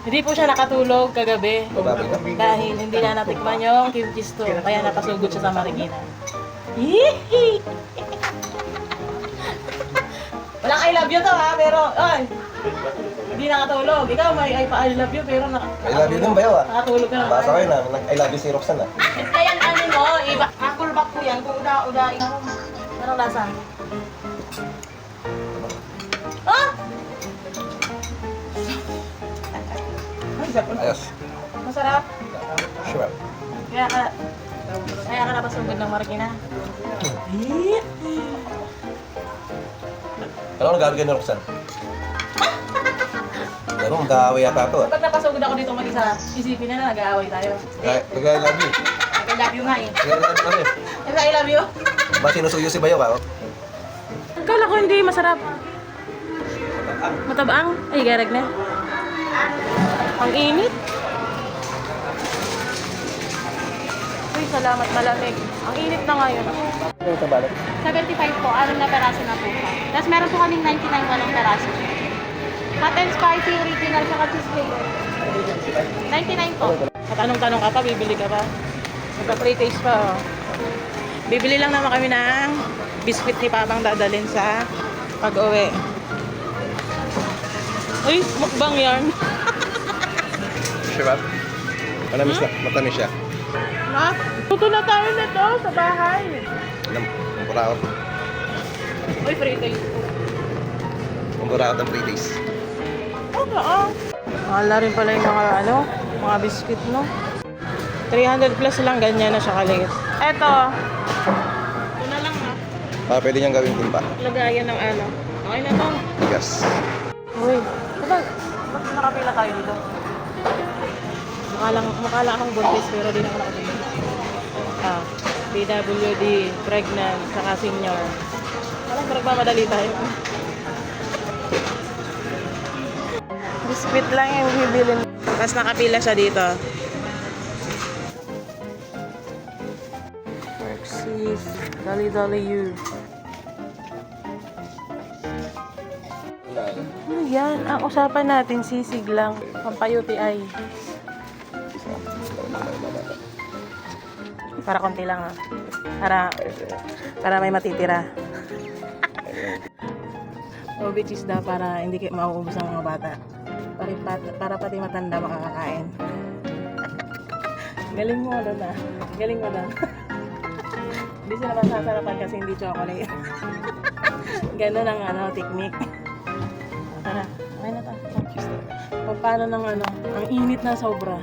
Hindi po siya nakatulog kagabi. Bababoy ka. Dahil hindi na natikman yung kimchi stew. Kaya napasugod siya sa Marikina. Hihi! Walang I love you to ha, pero ay, hindi nakatulog. Ikaw may I love you pero I love you din ba yun? nakatulog ka na. Basa kayo na, I love you si Roxanne ah. Kaya ano mo, iba, akulbak ko yan kung uda-udain ako. Anong lasa? Ah! Ay, sapon. Ayos. Masarap. Sure. Kaya ka napasugod ng Marikina. Ano ang gagawin ni Roxanne? Pero mag-aaway yata ito ah. Pag napasugod ako dito mag-isa, isipin na nag-aaway tayo. I love you. I love you nga eh. I love you kami. Yes, I love you. Ba sinusuyo si Bayo ka? Akala ko hindi masarap. Matabang? Ay, garag na. Ang init. Uy, salamat malamig. Ang init na ngayon. Ano sa balot? 75 po, 6 na peraso na po siya. Tapos meron po kaming 99 walong peraso. Hot and spicy, original, saka cheese flavor. 99 po. Matanong-tanong ka pa, bibili ka pa. Magka-pre-taste pa. Oh. Bibili lang naman kami ng biscuit ni Papang dadalhin sa pag-uwi. Uy, mukbang yarn. Sure ba? Matamis na, matamis siya. Ha? Tuto na tayo nito sa bahay. Ang buraot. Uy, free taste. Ang buraot ng pre-taste. Oo. Mahal na rin pala yung mga biscuit, no? 300 plus lang, ganyan na siya kaliit. Eto. Ito na lang, ha? Pwede niyang gawin din pa. Lagayan ng ano. Okay na to. Bigas. Uy, ba't nakapila tayo dito? Mukha lang akong buntis pero di na ako nakapila. Ah, PWD, pregnant, saka senior. Parang nagmamadali tayo. Biscuit lang yung bibilin. Tapos nakapila siya dito. Perxis, Dali you. Ano yan? Ang usapan natin, sisig lang. Pampay-UTI. Para konti lang ha. Para may matitira. O which is da para hindi mauubos ang mga bata. Para pati matanda makakakain. Galing mo doon ah. Galing mo doon. Hindi sila masasarapan kasi hindi chocolate. Ganun ang technique. Tara, okay na to. Paano ang init na sobra.